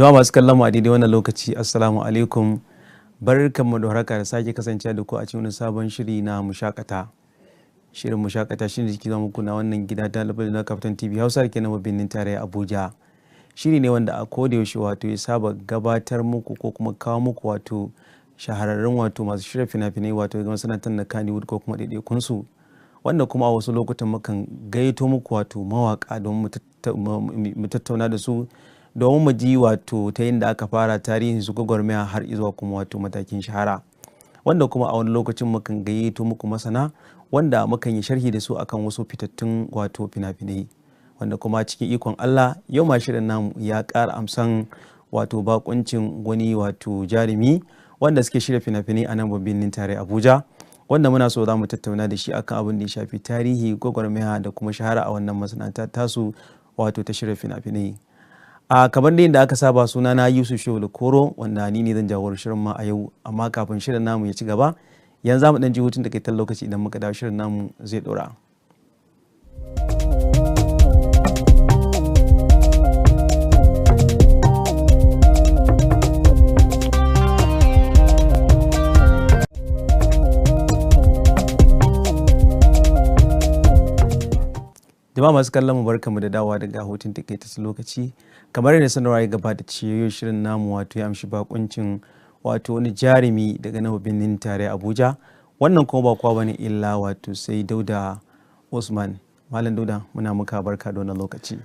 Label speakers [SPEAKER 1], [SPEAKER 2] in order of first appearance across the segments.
[SPEAKER 1] Jama'a masu kallon mu a daidai wannan lokaci, assalamu alaikum, barkanmu da warhaka da sake kasancewa da ku a cikin sabon shiri na mushakata. Shirin mushakata shine da ke zama muku na wannan gida talabijin na Kaftan TV Hausa da ke nan birnin tarayya Abuja. Shiri ne wanda a koda yaushe wato ya saba gabatar muku ko kuma kawo muku wato shahararrun wato masu shirya fina-finai wato ga masana'antar na Kannywood ko kuma ɗaiɗaikunsu, wanda kuma a wasu lokutan mukan gaito muku wato mawaka don mu tattauna da su domin mu ji wato ta yadda aka fara tarihin su gwagwarmaya har zuwa kuma wato matakin shahara, wanda kuma a wani lokacin mukan gayyato muku masana wanda mukan yi sharhi da su akan wasu fitattun wato fina-finai, wanda kuma cikin ikon Allah yau ma shirin namu ya ƙara amsan wato bakuncin wani wato jarumi wanda suke shirya fina-finai a nan birnin tarayya Abuja, wanda muna so za mu tattauna da shi akan abin da ya shafi tarihi, gwagwarmaya da kuma shahara a wannan masana'anta tasu wato ta shirya fina-finai. A kamar da aka saba, suna na Yusuf Shehu Koro, wanda ni ne zan jagorar shirin ma a yau, amma kafin shirin namu ya ci gaba yanzu za mu ɗan ji hutun takaitan lokaci, idan muka dawo shirin namu zai ɗora. Jama'a masu kallon mu, barkamu da dawowa daga hutun takaitaccen lokaci. Kamar yadda sanarwa ya gabata cewa shirin namu wato ya amshi bakuncin wato wani jarumi daga nan birnin tarayya Abuja, wannan kuma ba kowa bane illa wato sai Dauda Usman. Malam Dauda, muna muka barka da wannan lokaci.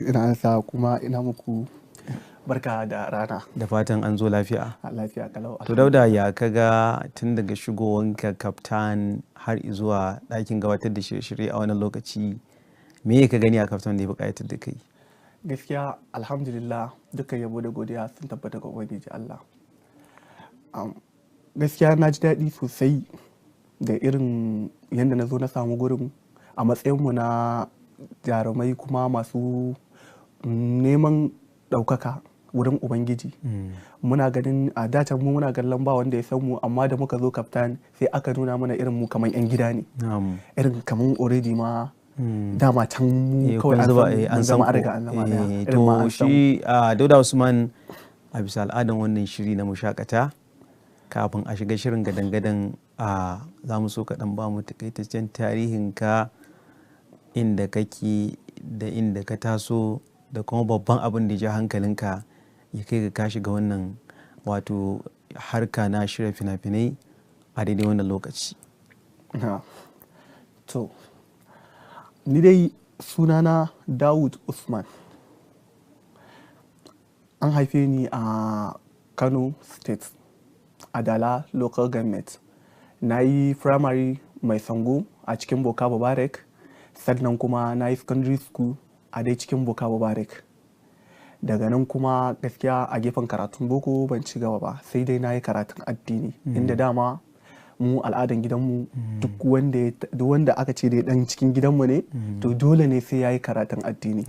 [SPEAKER 2] Ina sa kuma ina muku barka da rana.
[SPEAKER 1] Da fatan an zo lafiya.
[SPEAKER 2] Lafiya kalau.
[SPEAKER 1] To Dauda, ya kaga tun daga shigowanka kaftan har zuwa ɗakin gabatar da shirye-shirye a wannan lokaci, me ka gani a kaftan da ya buƙatar da kai?
[SPEAKER 2] Gaskiya alhamdulillah, dukkan yabo da godiya sun tabbata ga Ubangiji Allah. Gaskiya na ji daɗi sosai da irin yadda na zo na samu gurin a matsayinmu na jarumai kuma masu neman ɗaukaka wurin Ubangiji. Muna ganin a dacen mu muna kallon ba wanda ya san mu, amma da muka zo kaftan sai aka nuna mana irin mu kaman 'yan gida ne. Irin kaman already ma dama can mu kawai an zama a riga an zama daya.
[SPEAKER 1] To shi Dauda Usman, a bisa al'adan wannan shiri na mushakata, kafin a shiga shirin gadan-gadan za mu so ka dan ba mu takaitaccen tarihin ka, inda kake da inda ka taso, da kuma babban abin da ya ja hankalinka ya kai ka shiga wannan wato harka na shirya fina-finai a daidai wannan lokaci.
[SPEAKER 2] To ni dai sunana Dawud Usman, an haife ni a Kano State, Adala Local Government. Na yi primary mai sango a cikin Boka Babarek, sannan kuma na yi secondary school a dai cikin Boka Babarek. Daga nan kuma gaskiya a gefen karatun boko ban ci gaba ba, sai dai na yi karatun addini, inda dama mu al'adan gidanmu duk wanda aka ce dai dan cikin gidanmu ne, to dole ne sai ya yi karatun addini.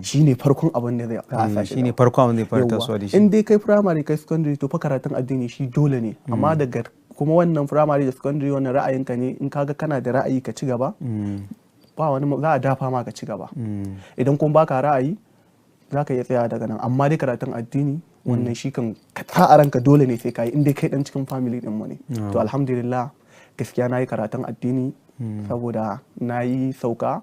[SPEAKER 2] Shi ne farkon abin da zai sa shi.
[SPEAKER 1] Shi ne farkon abin da ya fara tasowa da shi.
[SPEAKER 2] In dai kai primary kai secondary to fa karatun addini shi dole ne, amma daga kuma wannan primary da secondary wannan ra'ayinka ne, in kaga kana da ra'ayi ka ci gaba, ba wani za a dafa ma ka ci gaba. Idan kuma baka ra'ayi za ka iya tsaya daga nan, amma dai karatun addini wannan shi kan ka a ranka dole ne sai ka yi, in dai kai dan cikin family din mu ne. To alhamdulillah gaskiya na yi karatun addini saboda na yi sauka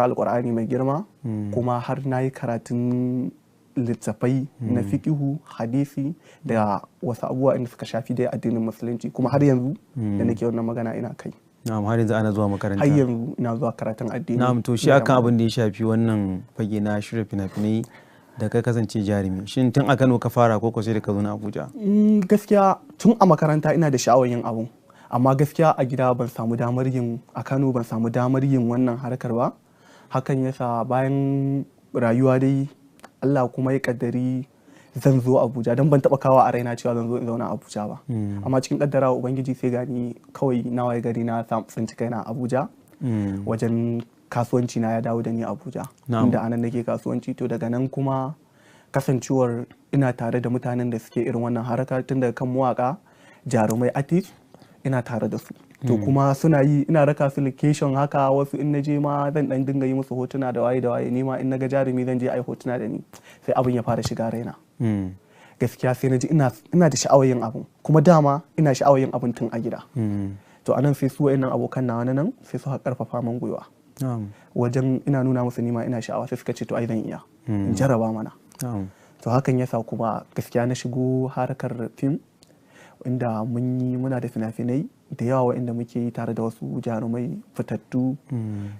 [SPEAKER 2] alkur'ani mai girma, kuma har na yi karatun littattafai na fiqihu, hadisi da wasu abubuwa inda suka shafi dai addinin musulunci, kuma har yanzu da nake wannan magana ina kai.
[SPEAKER 1] Na'am, har yanzu ana zuwa makaranta.
[SPEAKER 2] Har yanzu ina zuwa karatun addini.
[SPEAKER 1] Na'am, to shi akan abin da ya shafi wannan fage na shirya fina-finai da kai kasance jarumi, shin tun a Kano ka fara ko sai da ka zo na Abuja?
[SPEAKER 2] Gaskiya tun a makaranta ina da sha'awar yin abu, amma gaskiya a gida ban samu damar yin, a Kano ban samu damar yin wannan harkar ba. Hakan yasa bayan rayuwa dai Allah kuma ya kaddari zan zo Abuja, don ban taba kawo a raina cewa zan zo in zauna a Abuja ba, amma cikin kaddarawa Ubangiji sai gani kawai na waye gari na tsinci kaina a Abuja. Wajen kasuwanci na ya dawo da ni Abuja, inda anan nake kasuwanci. To daga nan kuma kasancewar ina tare da mutanen da suke irin wannan haraka, tun daga kan mawaka, jarumai, artist, ina tare da su. to kuma suna yi, ina raka su location haka, wasu in naje ma zan dan dinga yi musu hotuna da waye ni ma in naga jarumi zan je ai hotuna da ni, sai abin ya fara shiga raina. Gaskiya sai naji ina da sha'awar yin abun, kuma dama ina sha'awar yin abun tun a gida. To anan sai su wayannan abokan nawa nan sai suka karfafa min gwiwa wajen ina nuna musu nima ina sha'awa, sai suka ce to ai zan iya in jarraba mana. To hakan yasa kuma gaskiya na shigo harkar fim, inda muna da fina-finai da yawa waɗanda muke yi tare da wasu jarumai fitattu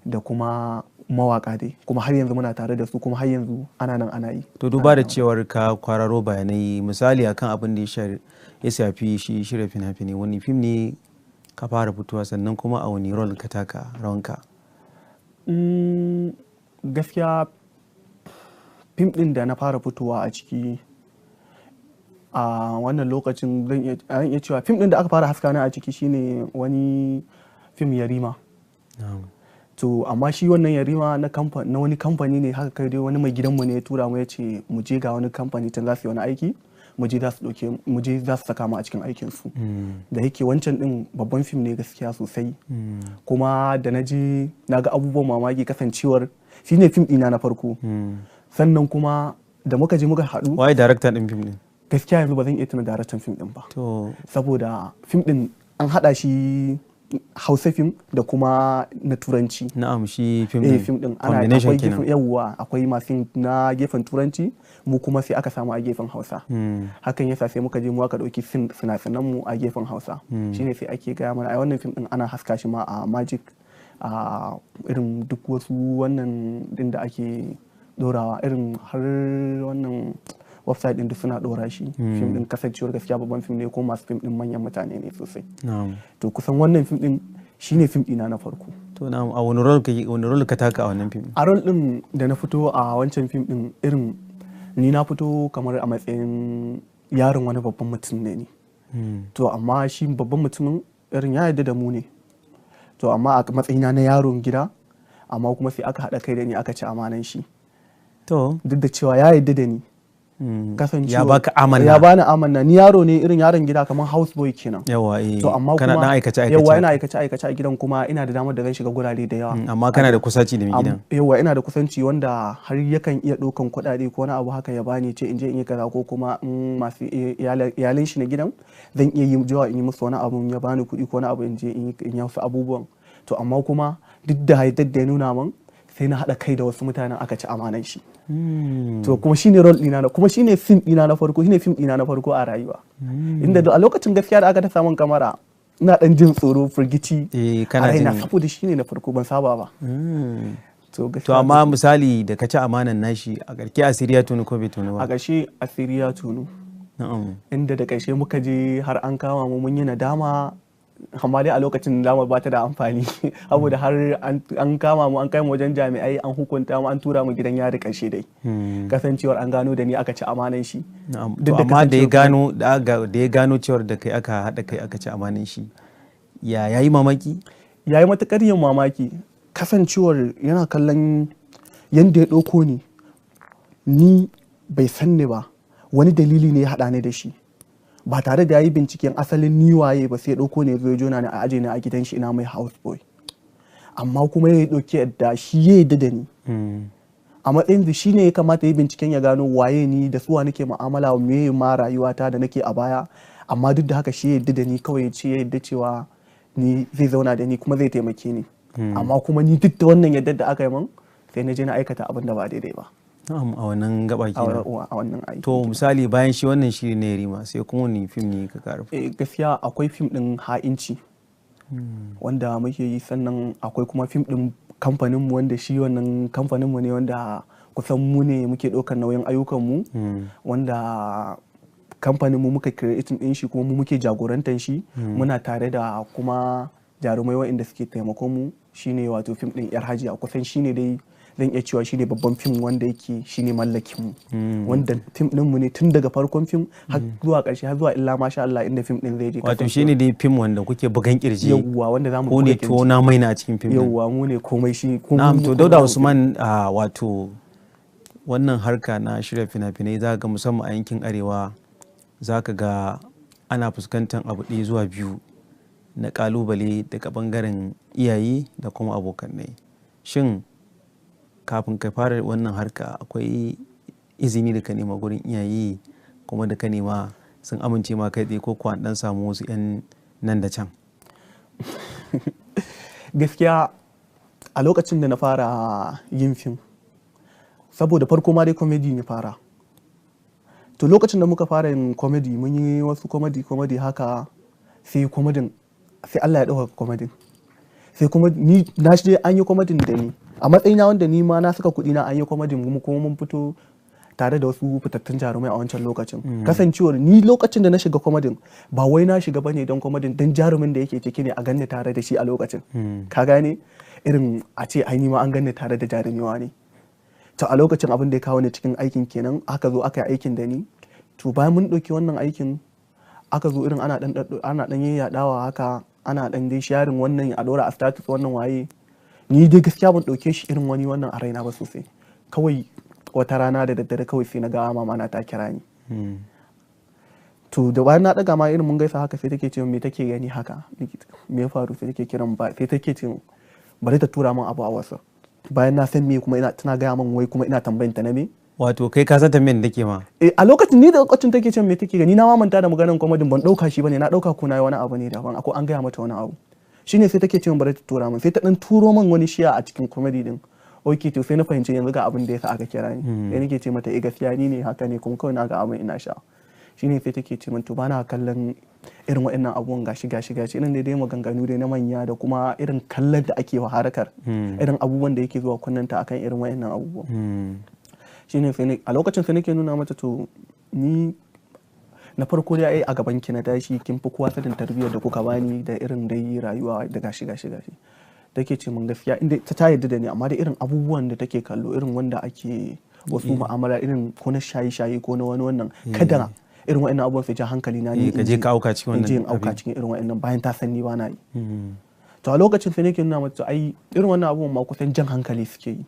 [SPEAKER 2] da kuma mawaka dai, kuma har yanzu muna tare da su, kuma har yanzu ana nan ana yi.
[SPEAKER 1] To duba da cewar ka kwararo bayanai misali akan abin da ya shafi shi shirya fina-finai, wani fim ne ka fara fitowa, sannan kuma a wani rol ka taka rawanka?
[SPEAKER 2] Gaskiya fim ɗin da na fara fitowa a ciki a wannan lokacin zan iya cewa fim ɗin da aka fara haska na a ciki shine wani fim Yarima. To amma shi wannan Yarima na wani kamfani ne haka, kai dai wani mai gidanmu ne ya tura mu ya ce mu je ga wani kamfani can za su yi wani aiki, mu je za su saka mu a cikin aikin su. Da yake wancan din babban fim ne gaskiya sosai, kuma da na je na ga abubuwan mamaki, kasancewar shine fim ɗina na farko. Sannan kuma da muka je muka haɗu.
[SPEAKER 1] Waye darakta din fim din?
[SPEAKER 2] Gaskiya yanzu ba zan iya tuna daraktan fim din ba, saboda fim din an haɗa shi Hausa fim da kuma na Turanci.
[SPEAKER 1] Na'am, shi fim din
[SPEAKER 2] akwai gefen yawwa, akwai masu na gefen Turanci, mu kuma sai aka samu a gefen Hausa. Hakan yasa sai muka je mu aka dauki fina-finan mu a gefen Hausa. Shine sai ake gaya mana ai wannan fim din ana haska shi ma a Magic, a irin duk wasu wannan din da ake dorawa, irin har wannan website din duk suna dora shi. Fim din kasancewar gaskiya babban fim ne, ko masu fim din manyan mutane ne sosai. To kusan wannan fim din shine fim dina na farko.
[SPEAKER 1] To na a wani rol ka taka a wannan fim?
[SPEAKER 2] A rol din da na fito a wancan fim din, irin ni na fito kamar a matsayin yaron wani babban mutum ne ni. To amma shi babban mutumin irin ya yarda da mu ne, to amma a matsayina na yaron gida, amma kuma sai aka haɗa kai da ni aka ci amanan shi. To duk da cewa ya yarda da ni, kasancewa
[SPEAKER 1] ya baka amana,
[SPEAKER 2] ya bani amana, ni yaro ne irin yaron gida kamar house boy kenan.
[SPEAKER 1] Yawa
[SPEAKER 2] to amma
[SPEAKER 1] kana
[SPEAKER 2] kuma
[SPEAKER 1] dan aikace
[SPEAKER 2] yawa ina aikace a gidan, kuma ina da damar da zan shiga gurare da yawa.
[SPEAKER 1] Amma kana da kusanci da mai gidan?
[SPEAKER 2] Yawa ina da kusanci wanda har yakan iya ɗaukan kuɗaɗe ko wani abu haka ya bani, ce in je in yi kaza, ko kuma masu iyalin shi na gidan zan iya yi jawa in yi musu wani abu, ya bani kuɗi ko wani abu in je in yi wasu abubuwan. To amma kuma duk da haidar da ya nuna min, sai na haɗa kai da wasu mutanen aka ci amanan shi. To kuma shine role ɗina, kuma shine film ɗina na farko, shine film ɗina na farko a rayuwa. Inda a lokacin gaskiya da aka ta samun kamara ina dan jin tsoro, firgici a raina, saboda shine na farko, ban saba ba.
[SPEAKER 1] To amma misali da ka ci amanan nashi, a ƙarshe asiri ya tunu ko bai tunu ba?
[SPEAKER 2] A ƙarshe asiri ya tunu. Inda da ƙarshe muka je har an kama mu, mun yi nadama, amma dai a lokacin damar ba ta da amfani, saboda har an kama mu, an kai mu wajen jami'ai, an hukunta mu, an tura mu gidan yari ƙarshe dai. Kasancewar an gano da ni aka ci amanan shi.
[SPEAKER 1] Amma da ya gano cewar da kai aka haɗa kai aka ci amanan shi, ya yi mamaki?
[SPEAKER 2] Ya yi matuƙar yin mamaki, kasancewar yana kallon yadda ya ɗauko ni bai san ni ba, wani dalili ne ya haɗa ni da shi, ba tare da ya yi binciken asalin ni waye ba, sai ya ɗauko ne zai jona ni a aje ni a gidan shi, ina mai house boy. Amma kuma ya ɗauki yadda shi ya yarda da ni, a matsayin da shi ne ya kamata ya binciken ya gano waye ni, da suwa nake mu'amala, me ma rayuwata da nake a baya. Amma duk da haka shi ya yarda da ni, kawai ce ya yarda cewa ni zai zauna da ni kuma zai taimake ni. Amma kuma ni duk da wannan yadda da aka yi min, sai na je na aikata abin da ba daidai ba.
[SPEAKER 1] A wannan gaba kenan.
[SPEAKER 2] A wannan aiki.
[SPEAKER 1] To misali bayan shi wannan shiri ne Yarima, sai kuma wani fim ne ka karfa?
[SPEAKER 2] Gaskiya akwai fim din Ha'inci wanda muke yi, sannan akwai kuma fim din kamfanin mu, wanda shi wannan kamfanin mu ne wanda kusan mu ne muke ɗaukar nauyin ayyukan mu, wanda kamfanin mu muka creating din shi, kuma mu muke jagorantar shi. Muna tare da kuma jarumai waɗanda suke taimakon mu, shine wato fim din Yar Hajiya. Kusan shine dai zan iya cewa shine babban fim wanda yake shine mallakin mu, wanda fim din mu ne tun daga farkon fim har zuwa ƙarshe, har zuwa illa masha Allah inda fim din zai je.
[SPEAKER 1] Wato shine dai fim wanda kuke bugan kirji.
[SPEAKER 2] Yawwa, wanda zamu
[SPEAKER 1] ko ne to na maina a cikin fim din.
[SPEAKER 2] Yawwa, mu ne komai shi.
[SPEAKER 1] Na'am, to Dauda Usman, wato wannan harka na shirya fina-finai za ga musamman a yankin arewa, za ka ga ana fuskantar abu ɗaya zuwa biyu na kalubale daga bangaren iyaye da kuma abokanai. Shin kafin ka fara wannan harka akwai izini da ka nema gurin iyaye kuma da ka nema sun amince ma kai tsaye ko kuwa dan samu wasu 'yan nan da can?
[SPEAKER 2] Gaskiya a lokacin da na fara yin fim, saboda farko ma dai comedy ne fara, to lokacin da muka fara yin comedy mun yi wasu comedy haka, sai Allah ya ɗauka comedy, sai kuma ni na shi an yi comedy da ni a matsayina wanda ni ma na saka kuɗi na an yi comedy kuma mun fito tare da wasu fitattun jarumai a wancan lokacin. Kasancewar ni lokacin da na shiga comedy ba wai na shiga bane don comedy, don jarumin da yake ciki ne a ganni tare da shi a lokacin. Ka gane irin a ce ai ni ma an ganni tare da jarumewa ne. To a lokacin abin da ya kawo ni cikin aikin kenan, aka zo aka yi aikin da ni. To bayan mun ɗauki wannan aikin aka zo irin ana ɗan yayyadawa haka, ana ɗan dai sharing wannan a ɗora a status wannan waye. Ni dai gaskiya ban ɗauke shi irin wani wannan a raina ba sosai. Kawai wata rana da daddare kawai sai na ga mama na ta kira ni. To da bayan na ɗaga ma irin mun gaisa haka, sai take ce me take gani haka, me ya faru, sai take kiran ba, sai take ce bari ta tura min abu a WhatsApp. Bayan na san me kuma tana gaya min wai kuma ina tambayin ta na me.
[SPEAKER 1] Wato kai ka san tambayin da take ma?
[SPEAKER 2] A lokacin ni da lokacin take ce me take gani, na manta da maganar comedy, ban ɗauka shi bane, na ɗauka ko na yi wani abu ne daban, ko an gaya mata wani abu. Shine sai take ce min bari ta tura min, sai ta ɗan turo min wani shiya a cikin comedy din. Ok, to sai na fahimci yanzu ga abin da yasa aka kira ni. Sai nake ce mata gaskiya ni ne haka ne, kuma kawai na ga abin ina sha. Shine sai take ce min to bana kallon irin waɗannan abubuwan gashi irin dai maganganu dai na manya da kuma irin kallon da ake wa harkar, irin abubuwan da yake zuwa kunnanta akan irin waɗannan abubuwan. Shine sai a lokacin sai nake nuna mata to ni na farko dai a gaban ki na tashi, kin fi kowa sanin tarbiyyar da kuka bani da irin dai rayuwa da gashi. Take ce min gaskiya inda ta yarda da ni, amma da irin abubuwan da take kallo irin wanda ake wasu mu'amala irin ko na shayi ko na wani wannan, kada irin wa'annan abubuwan su ja hankali na, ni
[SPEAKER 1] ka je ka auka cikin wannan,
[SPEAKER 2] je in auka cikin irin wa'annan bayan ta san ni ba na yi. To a lokacin sai nake nuna mata ai irin wannan abubuwan ma kusan jan hankali suke yi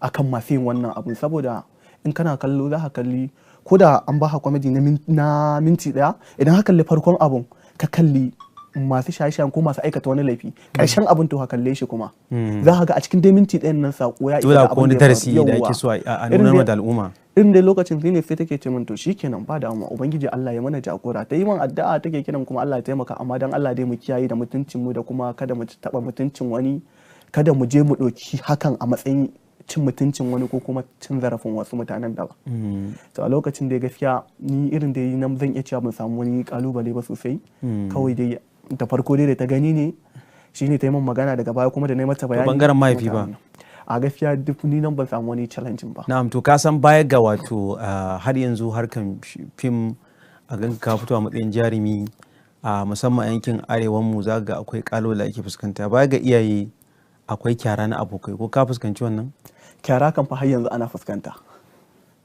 [SPEAKER 2] akan masu yin wannan abu, saboda in kana kallo za ka kalli ko da an ba ka comedy na minti daya, idan ka kalli farkon abun ka kalli masu shaye-shayen ko masu aikata wani laifi, ƙarshen abin to ka kalle shi kuma za ka ga a cikin dai minti ɗayan nan sako ya isa da abin da ya faru.
[SPEAKER 1] Da ake so a nuna da al'umma.
[SPEAKER 2] Irin dai lokacin ne sai take ce min to shikenan ba damuwa, ubangiji Allah ya mana jagora. Ta yi min addu'a, take kiran kuma Allah ya taimaka, amma dan Allah dai mu kiyaye da mutuncin mu da kuma kada mu taba mutuncin wani, kada mu je mu ɗauki hakan a matsayin cin mutuncin wani ko kuma cin zarafin wasu mutanen da ba. To a lokacin dai gaskiya ni irin dai nan zan iya cewa ban samu wani kalubale ba sosai. Kawai dai da farko dai da ta gani ne shine ta yi min magana, daga baya kuma da na yi mata bayani.
[SPEAKER 1] Bangaren mahaifi ba?
[SPEAKER 2] A gaskiya duk ni nan ban samu wani challenge ba.
[SPEAKER 1] Na'am, to ka san baya ga wato har yanzu harkan fim a ganka ka fito a matsayin jarumi a musamman yankin arewan mu, za ga akwai kalubale ake fuskanta. Baya ga iyaye akwai kyara na abokai, ko ka fuskanci wannan?
[SPEAKER 2] Kyara kan fa har yanzu ana fuskanta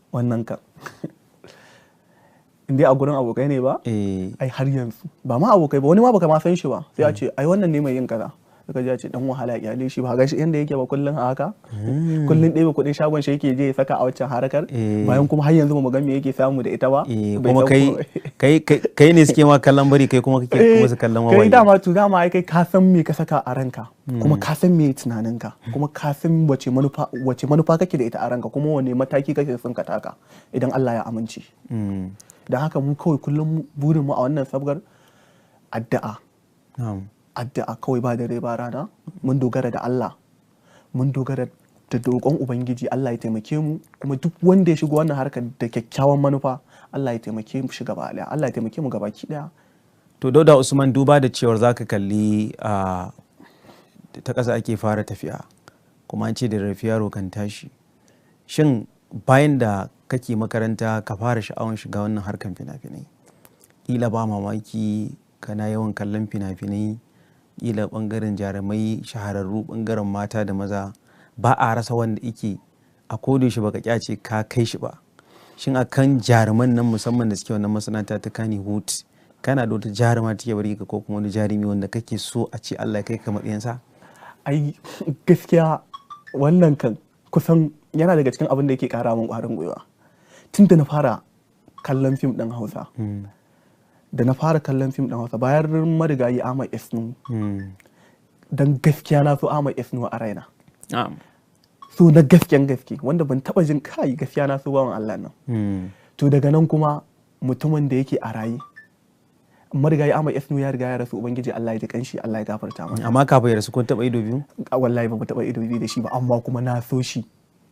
[SPEAKER 2] wannan kan. Indai a gurin abokai ne ba? Ai har yanzu ba ma abokai ba, wani ma baka ma san shi ba, sai a ce ai wannan ne mai yin kaza, suka ji a ce dan wahala kyale shi ba ga shi yanda yake ba kullun a haka, kullun ɗebe kuɗin shagon shi yake je ya saka a waccan harakar, bayan kuma har yanzu ba mu ga me yake samu da ita ba.
[SPEAKER 1] Kuma kai ne suke ma kallon bari, kai kuma kake kuma su kallon wawaye.
[SPEAKER 2] Kai dama ai kai ka san me ka saka a ranka, kuma ka san me tunaninka, kuma ka san wace manufa kake da ita a ranka, kuma wane mataki kake son ka taka idan Allah ya amince. Da haka mu kawai kullum burin mu a wannan sabgar addu'a. Addu'a kawai ba dare ba rana, mun dogara da Allah, mun dogara da dogon ubangiji, Allah ya taimake mu, kuma duk wanda ya shigo wannan harkar da kyakkyawan manufa Allah ya taimake mu shi gaba daya, Allah ya taimake mu gabaki daya.
[SPEAKER 1] To Dauda Usman, duba da cewar zaka kalli ta ƙasa ake fara tafiya, kuma an ce da rafi yaro kan tashi. Shin bayan da kake makaranta ka fara sha'awar shiga wannan harkan fina-finai, ƙila ba mamaki kana yawan kallon fina-finai, ƙila ɓangaren jarumai shahararru, ɓangaren mata da maza, ba a rasa wanda yake a kodayaushe baka kyace ka kai shi ba. Shin akan jaruman nan musamman da suke wannan masana'anta ta Kannywood, kana da wata jaruma take bari ka, ko kuma wani jarumi wanda kake so a ce Allah ya kai ka matsayinsa?
[SPEAKER 2] Ai gaskiya wannan kan kusan yana daga cikin abin da yake kara min ƙwarin gwiwa. Tun da na fara kallon fim ɗin Hausa, da na fara kallon fim ɗin Hausa bayan marigayi Ahmad Esnu. Dan gaskiya na so Ahmad Esnu a raina. So na gaskiyan gaske wanda ban taba jin kai gaskiya na so bawan Allah nan. To daga nan kuma mutumin da yake a raye marigayi Ahmad Esnu ya riga ya rasu, ubangiji Allah ya ji kanshi, Allah ya gafarta masa.
[SPEAKER 1] Amma kafin ya rasu kun taba ido biyu?
[SPEAKER 2] Wallahi ba mu taba ido biyu da shi ba, amma kuma na so shi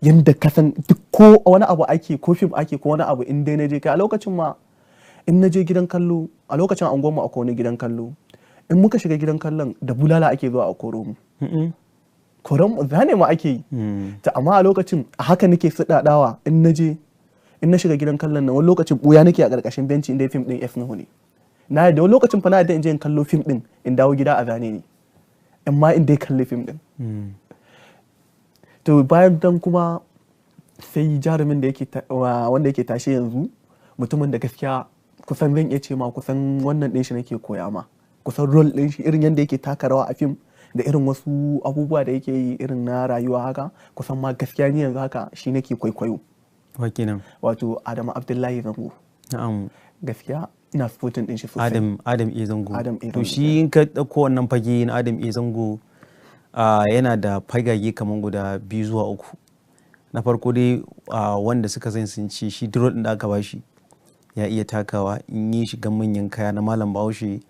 [SPEAKER 2] yanda ka san duk ko wani abu ake ko fim ake ko wani abu in dai na je kai a lokacin ma in na je gidan kallo a lokacin angon mu akwai wani gidan kallo, in muka shiga gidan kallon da bulala ake zuwa a koro mu. Koran mu zane mu ake yi. Ta amma a lokacin a haka nake sadadawa in na je in na shiga gidan kallon nan wani lokacin buya nake a karkashin benci inda fim din F ne. Na yadda wani lokacin fa na yadda in je in kallo fim din in dawo gida a zane ne, amma in dai kalli fim din. To bayan dan kuma sai jarumin da yake wanda yake tashe yanzu, mutumin da gaskiya kusan zan iya ce ma kusan wannan din shi nake koya ma, kusan role din shi irin yanda yake taka rawa a fim da irin wasu abubuwa da yake yi irin na rayuwa haka, kusan ma gaskiya ni yanzu haka shi nake kwaikwayo. Wato Adamu Abdullahi Zango.
[SPEAKER 1] Na'am.
[SPEAKER 2] Gaskiya ina supporting din shi sosai.
[SPEAKER 1] Adam E Zango.
[SPEAKER 2] Adam E
[SPEAKER 1] To
[SPEAKER 2] Zango.
[SPEAKER 1] shi in ka dauko wannan fage na Adam E Zango yana da fagage kamar guda 2 zuwa 3. Na farko dai wanda suka san sun ce shi duk din da aka bashi ya iya takawa, in yi shiga manyan kaya na malam Bahaushe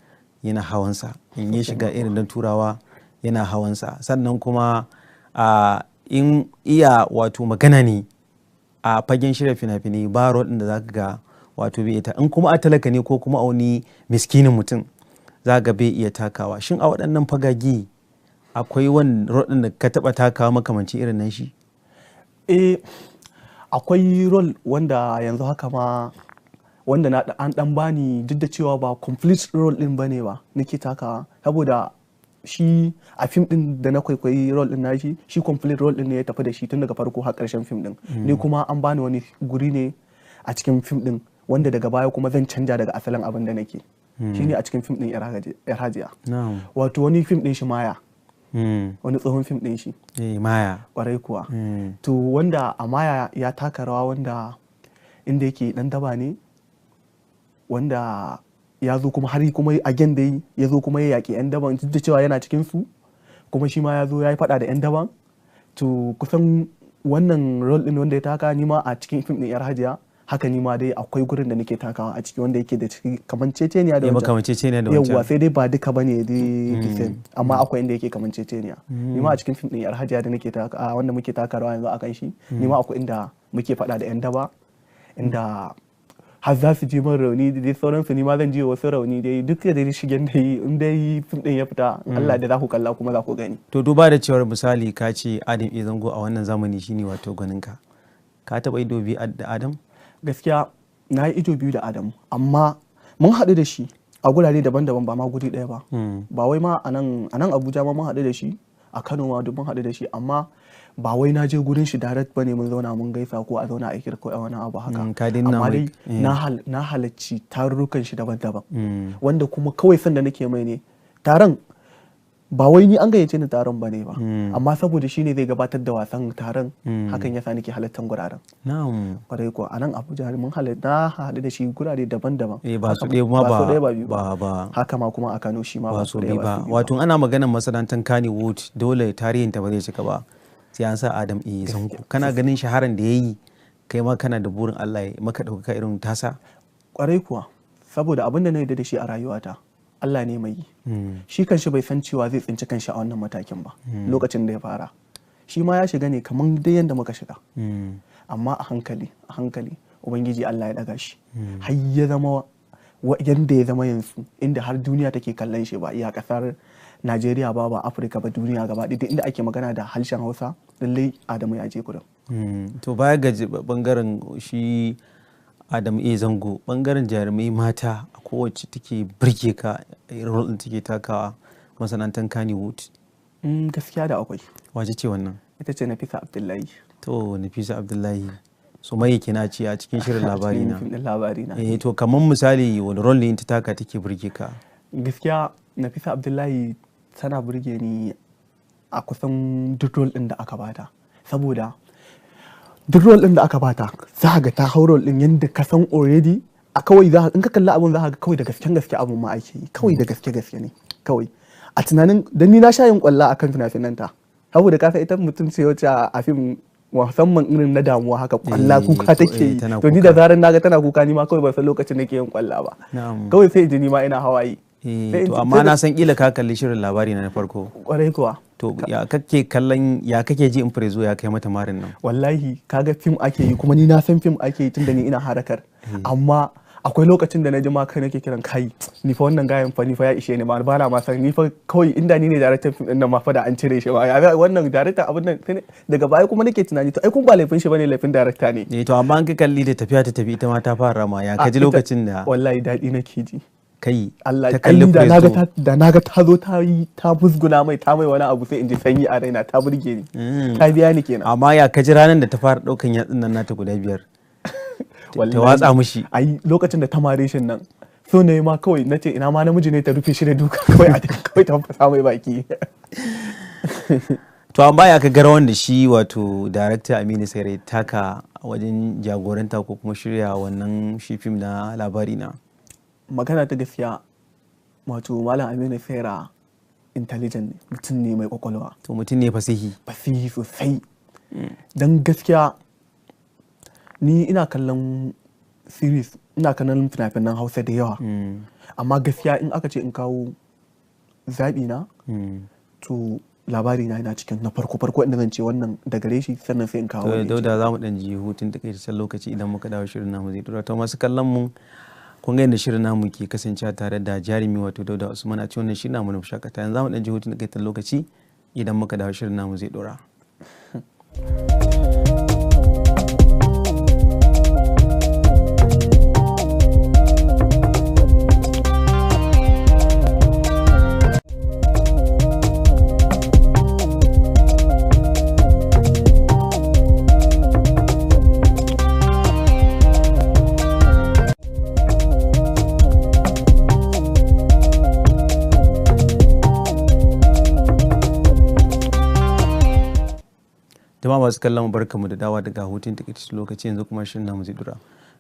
[SPEAKER 1] yana hawansa, in yi shiga irin dan turawa yana hawansa, sannan kuma in iya wato magana ne a fagen shirya fina-finai ba rol din da zaka ga wato bai ita, in kuma a talaka ne ko kuma a wani miskinin mutum za ga bai iya takawa. Shin a waɗannan fagage akwai wani rol din da ka taɓa takawa makamanci irin nan shi?
[SPEAKER 2] Akwai rol wanda yanzu haka ma wanda an dan bani, duk da cewa ba complete role din bane ba nake takawa, saboda shi a fim din da na kwaikwayi role din nashi shi complete role din ne ya tafi da shi tun daga farko har karshen fim din. Ni kuma an bani wani guri ne a cikin fim din wanda daga baya kuma zan canja daga asalin abin da nake. Shine a cikin fim din Yar Hajiya. Wato wani fim din shi Maya. Wani tsohon fim din shi.
[SPEAKER 1] Maya.
[SPEAKER 2] Kwarai kuwa. To wanda a Maya ya taka rawa wanda inda yake dan daba ne, wanda ya zo kuma har kuma again dai ya zo kuma ya yaƙi 'yan daban, duk da cewa yana cikin su kuma shi ma ya zo ya yi faɗa da 'yan daban. To kusan wannan role din wanda ya taka ni ma a cikin fim din Yar Hajiya haka ni ma dai akwai gurin da nake takawa a ciki wanda yake da ciki kamanceceniya da wancan. Yawwa sai dai ba duka bane dai kisan, amma akwai inda yake kamanceceniya. Ni ma a cikin fim din Yar Hajiya da nake taka wanda muke taka rawa yanzu akan shi, ni ma akwai inda muke faɗa da 'yan daba, inda har za su ji min rauni da dai sauransu, ni ma zan ji wasu rauni dai duk da dai shigen da yi in dai fim din ya fita Allah da za ku kalla kuma za ku gani.
[SPEAKER 1] To duba da cewar misali ka ce Adam E Zango a wannan zamani shine wato gwaninka, ka taɓa ido biyu da Adam?
[SPEAKER 2] Gaskiya na yi ido biyu da Adam, amma mun haɗu da shi a gurare daban-daban ba ma guri ɗaya ba. Ba wai ma a nan Abuja ma mun haɗu da shi, a Kano ma duk mun haɗu da shi, amma ba wai na je gurin shi direct bane mun zauna mun gaisa ko a zauna a kirko a wani abu haka. Amma dai na halarci tarurrukan shi daban-daban, wanda kuma kawai sanda nake mai ne taron ba wai ni an gayyace ni taron bane ba, amma saboda shi ne zai gabatar da wasan taron, hakan yasa nake halartar guraren. Kwarai kuwa a nan Abuja mun na haɗu da shi gurare daban-daban.
[SPEAKER 1] Ba su ɗaya ma
[SPEAKER 2] ba biyu ba. Haka ma kuma a Kano shi ma
[SPEAKER 1] ba su ɗaya ba. Wato ana maganar masana'antar Kannywood dole tarihin ta ba zai cika ba sai an sa Adam E Zango. Kana ganin shaharan da yayi kai ma kana da burin Allah ya maka ɗaukaka irin tasa?
[SPEAKER 2] Kwarai kuwa, saboda abin da na yarda da shi a rayuwata Allah ne mai yi. Shi kanshi bai san cewa zai tsinci kanshi a wannan matakin ba lokacin da ya fara. Shi ma ya shiga ne kamar dai yanda muka shiga, amma a hankali ubangiji Allah ya daga shi har ya zama yanda ya zama yanzu, inda har duniya take kallon shi, ba iya kasar Najeriya ba Afirka ba, duniya gaba ɗaya inda ake magana da harshen Hausa lallai Adamu ya je gurin.
[SPEAKER 1] To baya ga bangaren shi Adamu E Zango, bangaren jarumai mata a kowace take birge ka role din take takawa masana'antar Kannywood?
[SPEAKER 2] Gaskiya da akwai.
[SPEAKER 1] Wace ce wannan?
[SPEAKER 2] Ita ce Nafisa Abdullahi.
[SPEAKER 1] To Nafisa Abdullahi su mai kina ce a cikin shirin labari na.
[SPEAKER 2] Labari na.
[SPEAKER 1] To kamar misali wani role ne ta taka take birge ka?
[SPEAKER 2] Gaskiya Nafisa Abdullahi tana burge ni a kusan duk role din da aka bata, saboda duk role din da aka bata za ga ta hau role din yadda ka san already a kawai in ka kalli abun za ka ga kawai da gaske abun ma ake yi, kawai da gaske ne kawai a tunanin da ni na sha yin kwalla akan fina-finan ta, saboda ka san ita mutum ce wacce a fim musamman irin na damuwa haka kwalla kuka take yi, to ni da zaran naga tana kuka ni ma kawai ban san lokacin nake yin kwalla ba, kawai sai ji ni ma ina hawaye.
[SPEAKER 1] To amma na san kila ka kalli shirin labari na farko.
[SPEAKER 2] Kwarai kuwa.
[SPEAKER 1] To ya kake kallon, ya kake ji in Prezo ya kai mata marin nan?
[SPEAKER 2] Wallahi kaga fim ake yi kuma ni na san fim ake yi tunda ni ina harakar, amma akwai lokacin da na ji ma kai nake kiran kai ni fa wannan gayan fa ni fa ya ishe ni ma ba na ma san ni fa kawai inda ni ne daraktan fim din nan ma fa da an cire shi ba wannan daraktan abin nan, daga baya kuma nake tunani to ai kun ba laifin shi bane, laifin darakta ne.
[SPEAKER 1] To amma an ka kalli da tafiya ta tafi ita ma ta fara ma, ya kaji lokacin da?
[SPEAKER 2] Wallahi daɗi nake ji.
[SPEAKER 1] Kai
[SPEAKER 2] Allah
[SPEAKER 1] ta kalli Prezo
[SPEAKER 2] da naga ta zo ta musguna mai ta mai wani abu sai in ji sanyi a raina, ta burge ni, ta biya ni kenan.
[SPEAKER 1] Amma ya kaji ranar da ta fara daukan yatsun nan nata guda 5 ta watsa mushi?
[SPEAKER 2] Ai lokacin da ta mare shi nan so ne ma kawai nace ina ma namiji ne ta rufe shi da duka kawai kawai ta fasa mai baki.
[SPEAKER 1] To amma ya ka gara wanda shi wato director Aminu Saira taka wajen jagoranta ko kuma shirya wannan shi fim na labari na?
[SPEAKER 2] Magana ta gaskiya wato Malam Aminu Saira intelligent ne, mutum ne mai kwakwalwa.
[SPEAKER 1] To mutum ne fasihi
[SPEAKER 2] sosai. Dan gaskiya ni ina kallon series, ina kallon fina-finan Hausa da yawa, amma gaskiya in aka ce in kawo zaɓi na to labari na yana cikin na farko inda zan ce wannan da gare shi sannan sai in kawo.
[SPEAKER 1] To Dauda za mu dan ji hutun takaitaccen lokaci idan muka dawo shirin namu zai dora. To masu kallon mu kun ga yadda shirin namu ke kasancewa tare da jarumi wato Dauda Usman a cikin wannan shirin namu na shakata. Yanzu za mu dan ji hutun takaitaccen lokaci idan muka dawo shirin namu zai dora. Jama'a masu kallon barkamu da dawa daga hutun takaitaccen lokaci, yanzu kuma shirin namu zai dura.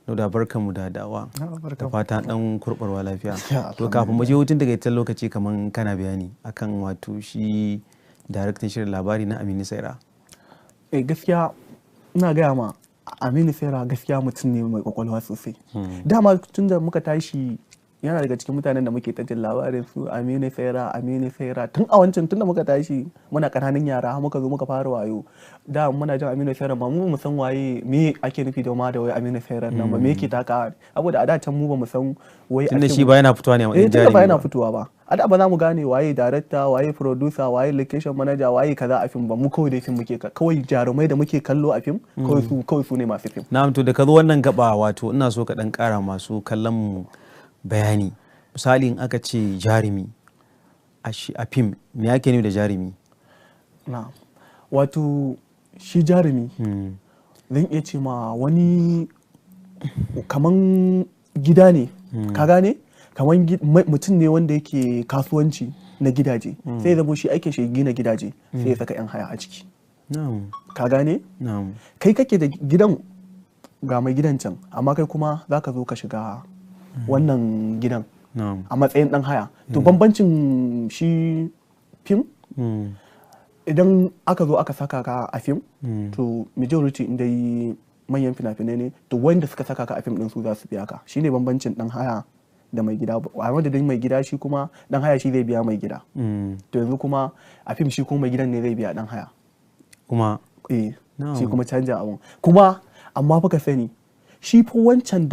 [SPEAKER 1] Dauda barkamu da dawa, da fata dan kurbarwa lafiya. To kafin mu je hutun takaitaccen lokaci kaman kana bayani akan wato shi daraktan shirin labari na Aminu Saira.
[SPEAKER 2] Gaskiya ina gaya ma Aminu Saira gaskiya mutum ne mai kwakwalwa sosai. Dama tun da muka tashi yana daga cikin mutanen da muke ta jin labarin su Aminu Saira tun a wancan tun da muka tashi muna kananan yara muka zo muka fara wayo, da muna jin Aminu Saira ma mu san waye me ake nufi da ma da wai Aminu Saira nan ba me yake taka, saboda a da can mu ba mu san wai
[SPEAKER 1] tunda shi ba yana fitowa ne a matsayin jarumi
[SPEAKER 2] ba yana fitowa ba, a da ba za mu gane waye director waye producer waye location manager waye kaza a fim ba, mu kawai dai fim muke kawai jarumai da muke kallo a fim kawai su ne masu fim.
[SPEAKER 1] Na'am, to da ka zo wannan gaba wato ina so ka dan kara masu kallon mu bayani. Misali in aka ce jarumi a fim me yake nufi da jarumi?
[SPEAKER 2] Na wato shi jarumi zan iya ce ma wani kaman gida ne, ka gane, kaman mutum ne wanda yake kasuwanci na gidaje, sai zama shi aikin shi gina gidaje sai ya saka 'yan haya a ciki, ka gane, kai kake da gidan ga mai gidan can amma kai kuma za ka zo ka shiga wannan gidan a matsayin dan haya. To bambancin shi fim idan aka zo aka saka ka a fim to majority inda yi manyan fina-finai ne to wanda suka saka ka a fim din su za su biya ka, shine bambancin dan haya da mai gida. A madadin mai gida shi kuma dan haya shi zai biya mai gida, to yanzu kuma a fim shi kuma mai gidan ne zai biya dan haya
[SPEAKER 1] kuma
[SPEAKER 2] shi kuma canja abun kuma. Amma fa ka sani shi fa wancan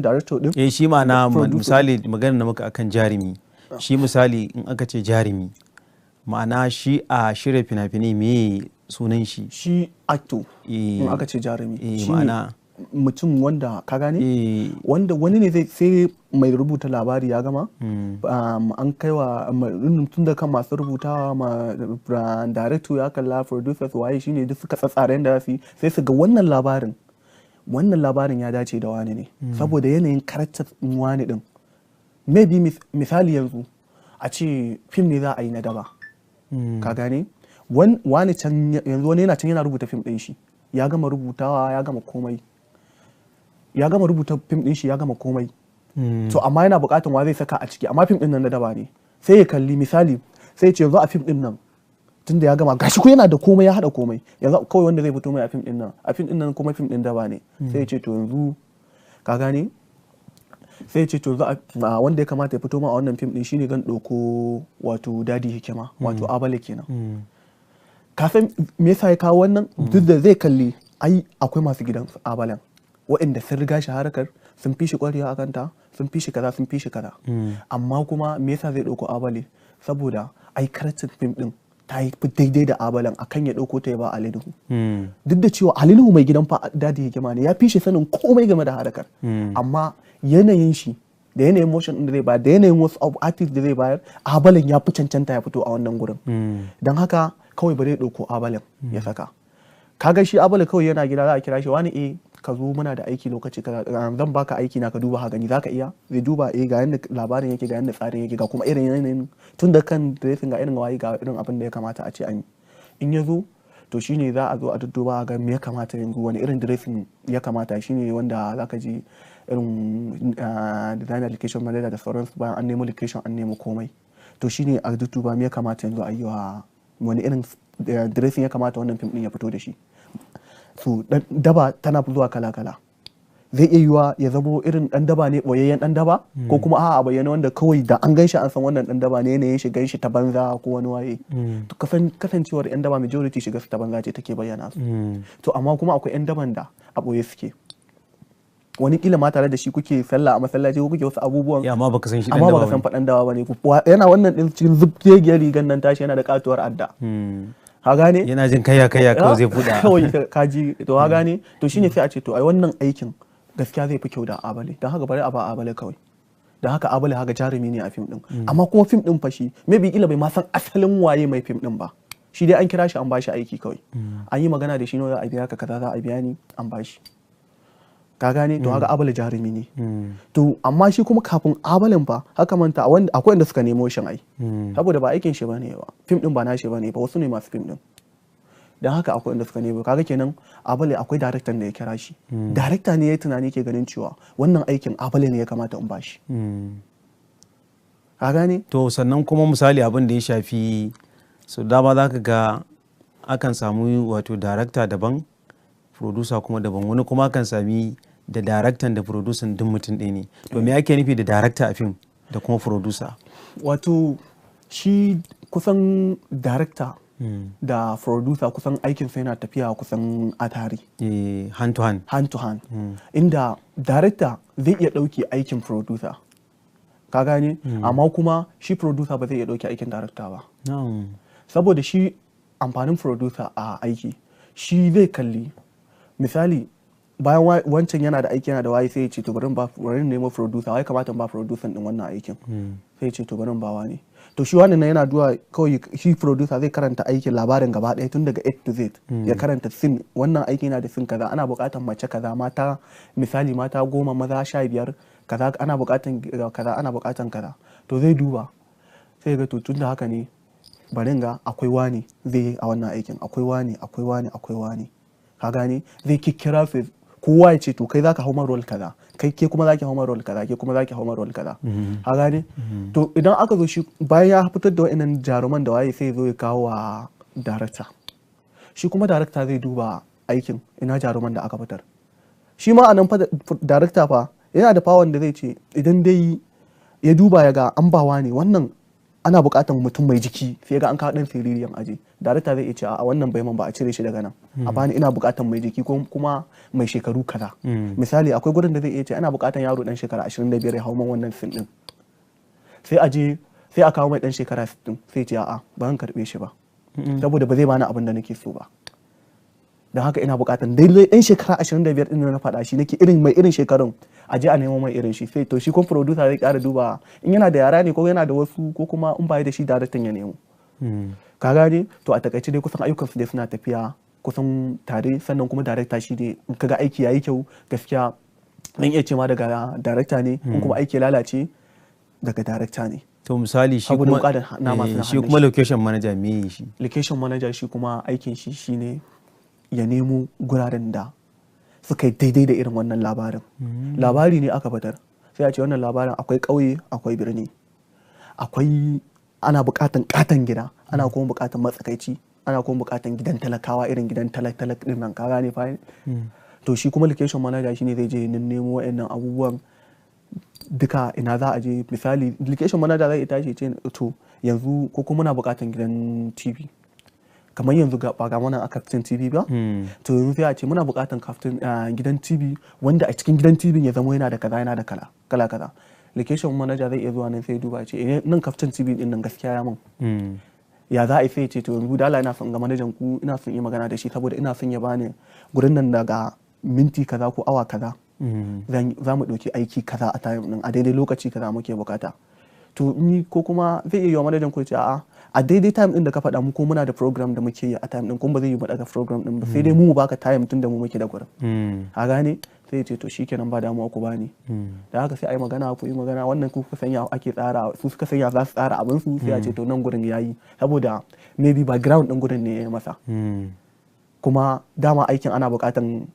[SPEAKER 2] director din
[SPEAKER 1] shi ma na misali magana na maka akan jarumi, shi misali in aka ce jarumi ma'ana shi a shirya fina-finai me sunan shi actor. In aka ce jarumi shi ma'ana mutum wanda ka gane wanda wani ne sai mai rubuta labari ya gama an kaiwa tun da kan masu rubutawa ma director ya kalla, producers waye shine duk suka tsatsara yadda za su yi sai su ga wannan labarin ya dace da wani ne saboda yanayin karakter wani din. Maybe misali yanzu a ce fim ne za a yi na daba, ka gane wani can yanzu wani yana can yana rubuta fim din shi ya gama rubutawa ya gama komai
[SPEAKER 2] ya gama rubuta fim din shi ya gama komai to amma yana buƙatar wa zai saka a ciki, amma fim din nan na daba ne. Sai ya kalli misali sai ya ce yanzu a fim din nan tunda ya gama gashi ko yana da komai ya hada komai, yanzu kawai wanda zai fito mai a fim din nan kuma fim din daba ne. Sai ya ce to yanzu ka gane, sai ya ce to wanda ya kamata ya fito ma a wannan fim din shine zan ɗauko wato dadi hikima wato abale kenan. Ka san me yasa ya kawo wannan? Duk da zai kalli ai akwai masu gidan abalen waɗanda sun riga shi harkar, sun fi shi ƙwarewa a kanta, sun fi shi kaza sun fi shi kaza, amma kuma me yasa zai ɗauko abale? Saboda ai karatun fim din ta yi daidai da abalan akan ya ɗauko ta ya ba Alinuhu. Duk da cewa Alinuhu mai gidan fa dadi hikima ne, ya fi shi sanin komai game da harkar, amma yanayin shi da yanayin motion din da zai bayar da yanayin wasu artist da zai bayar, abalan ya fi cancanta ya fito a wannan gurin. Don haka kawai ba zai ɗauko abalan ya saka. Kaga shi abala kawai yana gida za a kira shi wani ka zo muna da aiki lokaci kaza zan baka aiki na ka duba ha gani zaka iya, zai duba ga yanda labarin yake ga yanda tsarin yake ga kuma irin yanayin tun da kan dressing ga irin wayi ga irin abin da ya kamata a ce an yi. In ya zo to shine za a zo a dudduba ga me ya kamata yanzu wani irin dressing ya kamata, shine wanda zaka ji irin designer location manager da sauransu bayan an nemo location an nemo komai, to shine a dudduba me ya kamata yanzu a yi wa wani irin dressing ya kamata wannan fim din ya fito da shi. So daba tana zuwa kala-kala, zai iya yiwa ya zamo irin dan daba ne boyayyen dan daba, ko kuma a bayyana wanda kawai da an ganshi an san wannan dan daba ne yanayin shigan shi ta banza ko wani waye. To kasancewar yan daba majority shiga su ta banza ce take bayyana su. To amma kuma akwai yan daban da a boye suke, wani kila ma tare da shi kuke sallah a masallaci ko kuke wasu abubuwan
[SPEAKER 1] amma baka san shi dan
[SPEAKER 2] amma
[SPEAKER 1] daba
[SPEAKER 2] baka san fadan dawa bane, yana wannan din cikin zubgegiyar rigan nan tashi yana da katuwar adda, ka gane
[SPEAKER 1] yana jin kayya kawai zai fuda
[SPEAKER 2] kawai kaji to ka gane, to shine sai a ce to ai wannan aikin gaskiya zai fi kyau da abale, don haka bari a ba abale kawai. Don haka abale haka jarumi ne a fim din, amma kuma fim din fashi maybe kila bai ma san asalin waye mai fim din ba, shi dai an kira shi an bashi aiki kawai, an yi magana da shi ne za a biya ka kaza za a biya ni an bashi, ka gane to haka abale jarumi ne. To amma shi kuma kafin abalen fa haka manta akwai wanda suka nemo shin ai, saboda ba aikin shi bane ba, fim din ba na shi bane ba, wasu ne masu fim din. Dan haka akwai wanda suka nemo, kaga kenan abale akwai director da ya kira shi, director ne ya tunani ke ganin cewa wannan aikin abale ne ya kamata in bashi, ka gane.
[SPEAKER 1] To sannan kuma misali abin da ya shafi so dama zaka ga akan samu wato director daban producer kuma daban, wani kuma akan sami da daraktan da producer duk mutum ɗaya ne. To me ake nufi da darakta a fim da kuma producer?
[SPEAKER 2] Wato shi kusan darakta da producer kusan aikin sai yana tafiya kusan a tare,
[SPEAKER 1] hand to hand,
[SPEAKER 2] hand to hand. Inda darakta zai iya ɗauke aikin producer, ka gane, amma kuma shi producer ba zai iya ɗauke aikin darakta ba. Saboda shi amfanin producer a aiki shi zai kalli misali bayan wancan yana da aiki yana da waye sai ya ce to bari nemo producer wai kamata ba producer din wannan aikin, sai ya ce to bari bawa ne. To shi wannan yana duwa kawai shi producer zai karanta aikin labarin gaba ɗaya tun daga A to Z, ya karanta sin wannan aiki yana da sin kaza, ana buƙatar mace kaza, mata misali mata 10 maza 15 kaza, ana buƙatar kaza ana buƙatar kaza. To zai duba sai ga to tun da haka ne bari ga akwai wani zai yi a wannan aikin, akwai wani ka gane, zai kikkira su kowa ya ce to kai zaka hau role kaza, kai ke kuma zaki hau role kaza, ke kuma zaki hau role kaza, ka gane. To idan aka zo shi bayan ya fitar da wa'annan jaruman da waye sai zo ya kawo wa director, shi kuma director zai duba aikin ina jaruman da aka fitar. Shi ma anan fa director fa yana da power da zai ce idan dai ya duba ya ga an bawa ne wannan ana buƙatar mutum mai jiki sai ga an kawo ɗan siririyan aje, darakta zai iya ce a wannan bai man ba a cire shi daga nan, a bani ina buƙatar mai jiki ko kuma mai shekaru kaza. Misali akwai gurin da zai iya ce ana buƙatar yaro ɗan shekara 25 ya hau man wannan sin din, sai a kawo mai ɗan shekara 60 sai ce a'a ba zan karɓe shi ba saboda ba zai bani abin da nake so ba, don haka ina buƙatar daidai ɗan shekara 25 ɗin na faɗa shi nake irin shekarun a je a nemo mai irin shi. Sai to shi kuma producer zai ƙara duba in yana da yara ne ko yana da wasu ko kuma in bai da shi daraktan ya nemo, ka gane. To a takaice dai kusan ayyukan su dai suna tafiya kusan tare, sannan kuma darakta shi dai in kaga aiki yayi kyau gaskiya dan iya ce ma daga darakta ne, in kuma aiki lalace daga darakta ne.
[SPEAKER 1] To misali shi kuma location manager me shi? Location
[SPEAKER 2] manager shi kuma aikin shi shine ya nemo guraren da suka yi daidai da irin wannan labarin. Labari ne aka fitar sai a ce wannan labarin akwai ƙauye akwai birni, akwai ana buƙatan ƙaton gida, ana kuma buƙatan matsakaici, ana kuma buƙatan gidan talakawa irin gidan talak din nan, ka gane fa. To shi kuma location manager shine zai je nemo wayannan abubuwan duka ina za a je. Misali location manager zai tashi ce to yanzu ko kuma muna buƙatan gidan TV, kamar yanzu ba ga mana a kaftin TV ba, to yanzu sai a ce muna buƙatan gidan TV wanda a cikin gidan TV ya zama yana da kaza yana da kala kaza. Location manager zai iya zuwa nan sai duba ce nan kaftin TV din nan gaskiya ya mun ya za a yi, sai ce to yanzu dala ina son ga manajan ku, ina son yi magana da shi saboda ina son ya bani gurin nan daga minti kaza ko awa kaza za mu ɗauki aiki kaza a time din a daidai lokaci kaza muke bukata. To ni ko kuma zai iya yi wa manajan ku ce a daidai time din da ka faɗa mu ko muna da program da muke yi a time din, kuma ba zai yi mu daga program din ba, sai dai mu baka time tun da mu muke da gurin, a gane. Sai ce to shikenan ba damuwa ku bani. Da haka sai a yi magana, ku yi magana, wannan ku sanya ake tsara, su suka sanya za su tsara abin su, sai a ce to nan gurin yayi saboda maybe background din gurin ne ya masa, kuma dama aikin ana buƙatan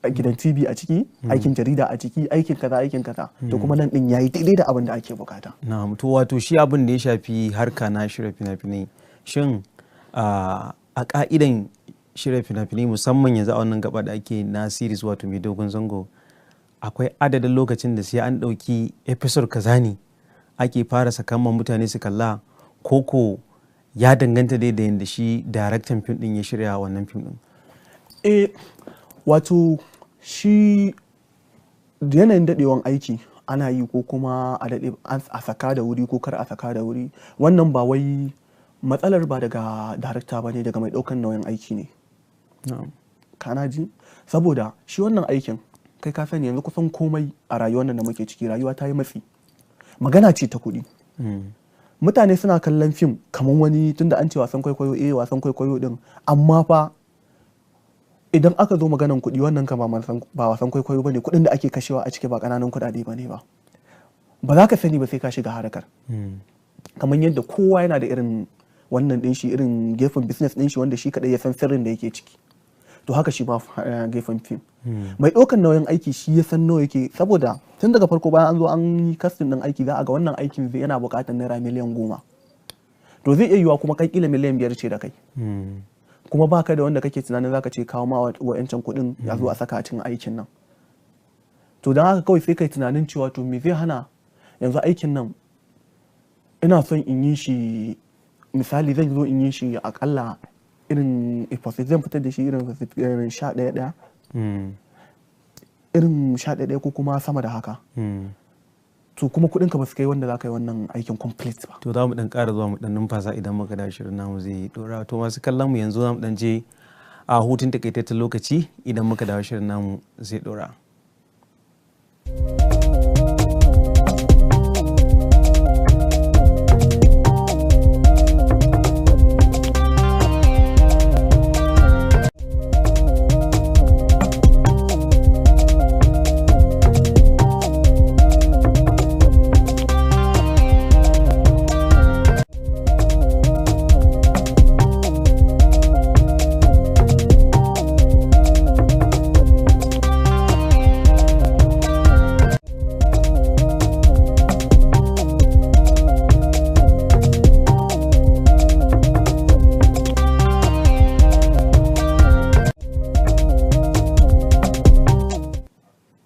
[SPEAKER 2] gidan TV a ciki, aikin jarida a ciki, aikin kaza, to kuma nan din yayi daidai da abin da ake bukata.
[SPEAKER 1] Na'am, to wato shi abin da ya shafi harka na shirya fina-finai, shin a ka'idan shirya fina-finai musamman yanzu a wannan gaba da ake na series wato mai dogon zango, akwai adadin lokacin da sai an ɗauki episode kaza ne ake fara sakamman mutane su kalla, koko ya danganta dai da yadda shi daraktan fim din ya shirya wannan fim din?
[SPEAKER 2] Wato shi yanayin daɗewan aiki ana yi ko kuma a daɗe a saka da wuri ko kar a saka da wuri, wannan ba wai matsalar ba daga darakta ba ne, daga mai ɗaukan nauyin aiki ne. Kana ji? Saboda shi wannan aikin kai ka sani yanzu kusan komai a rayuwar nan da muke ciki, rayuwa ta yi matsi, magana ce ta kuɗi. Mutane suna kallon fim kamar wani, tunda an ce wasan kwaikwayo, wasan kwaikwayo din, amma fa idan aka zo maganan kuɗi wannan ka ba wasan kwaikwayo bane, kuɗin da ake kashewa a ciki ba ƙananan kuɗaɗe bane ba. Ba za ka sani ba sai ka shiga harkar. Kamar yadda kowa yana da irin wannan ɗin shi, irin gefen business ɗin shi wanda shi kaɗai ya san sirrin da yake ciki. To haka shi ma gefen fim. Mai ɗaukan nauyin aiki shi ya san nawa yake, saboda tun daga farko bayan an zo an yi casting ɗin aiki za a ga wannan aikin yana buƙatar naira miliyan 10. To zai iya yiwa kuma kai kila miliyan 5 ce da kai. Kuma baka da wanda kake tunanin zaka ce kawo ma wa'yancan kuɗin ya zo a saka a cikin aikin nan. To don haka kawai sai kai tunanin cewa to me zai hana yanzu aikin nan ina son in yi shi, misali zan zo in yi shi akalla irin episode zan fitar da shi irin 11 irin 11 ko kuma sama da haka. To kuma kuɗin ka ba su kai wanda za ka yi wannan aikin complete ba.
[SPEAKER 1] To za mu dan ƙara zuwa mu dan numfasa idan muka da shirin namu zai dora. To masu kallon mu yanzu za mu dan je a hutun takaitaccen lokaci, idan muka dawo shirin namu zai dora.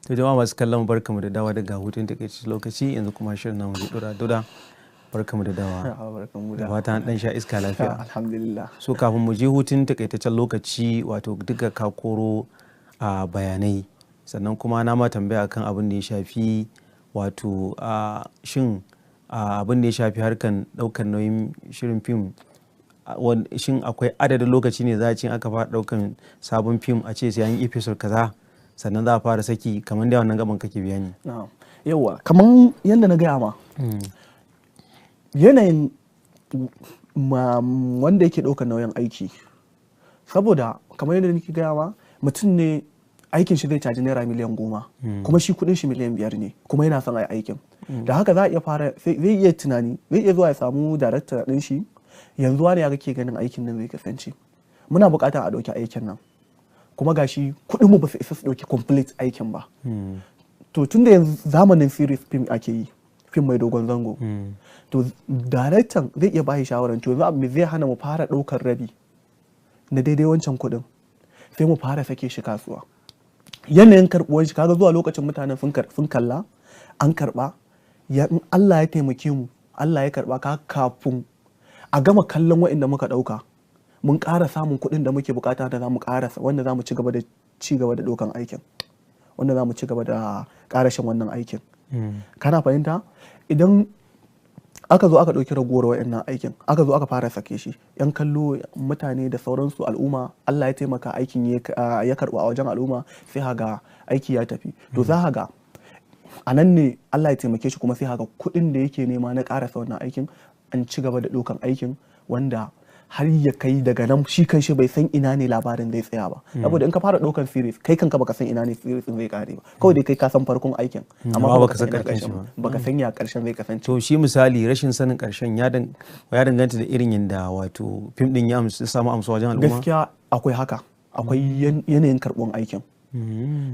[SPEAKER 1] To jama'a masu kallon barkamu da dawa daga hutun takaitaccen lokaci, yanzu kuma shirin namu zai dora. Dauda, barkamu da dawa. Da fata an dan sha iska lafiya.
[SPEAKER 2] Alhamdulillah.
[SPEAKER 1] So kafin mu je hutun takaitaccen lokaci, wato duka ka koro a bayanai, sannan kuma na ma tambaya kan abin da ya shafi wato shin abin da ya shafi harkan daukan nauyin shirin fim, shin akwai adadin lokaci ne za a ce aka fara daukan sabon fim a ce sai an yi episode kaza sannan za a fara saki, kamar da wannan gaban kake bayani?
[SPEAKER 2] Yawa, kamar yadda na gaya ma, yanayin wanda yake ɗaukar nauyin aiki, saboda kamar yadda nake gaya ma, mutum ne aikin shi zai caji naira miliyan 10, kuma shi kudin shi miliyan 5 ne, kuma yana son a yi aikin. Da haka za a iya fara, zai iya tunani, zai iya zuwa ya samu darakta ɗin shi, yanzu wani ya kake ganin aikin nan zai kasance, muna buƙatar a ɗauki aikin nan. kuma gashi kuɗin mu ba su isa su ɗauki complete aikin ba. To tun da yanzu zamanin series film ake yi, film mai dogon zango, to daraktan zai iya bashi shawaran to yanzu me zai hana mu fara ɗaukar rabi na daidai wancan kuɗin sai mu fara sake shi kasuwa. Yanayin karɓuwar shi kaga zuwa lokacin mutanen sun kalla an karɓa, in Allah ya taimake mu Allah ya karɓa ka kafin a gama kallon wa'inda muka ɗauka mun ƙara samun kuɗin da muke bukata da za mu ƙara wanda za mu ci gaba da ɗaukan aikin, wanda za mu ci gaba da ƙarashin wannan aikin. Kana fahimta? Idan aka zo aka ɗauki ragowar wa'annan aikin aka zo aka fara sake shi, yan kallo mutane da sauransu al'umma Allah ya taimaka aikin ya karɓa a wajen al'umma sai haga aiki ya tafi. To za haga a nan ne Allah ya taimake shi kuma sai haga kuɗin da yake nema na ƙarasa wannan aikin an ci gaba da ɗaukan aikin wanda har ya kai daga nan shi kan shi bai san ina ne labarin zai tsaya ba. Saboda in ka fara ɗaukan series kai kanka baka san ina ne series zai kare ba, kawai dai kai ka san farkon aikin amma baka san ƙarshen ba, baka san ya ƙarshen zai kasance.
[SPEAKER 1] To shi misali rashin sanin ƙarshen ya danganta da irin yanda wato fim din ya samu amsa wajen al'umma.
[SPEAKER 2] Gaskiya akwai haka, akwai yanayin karɓuwan aikin.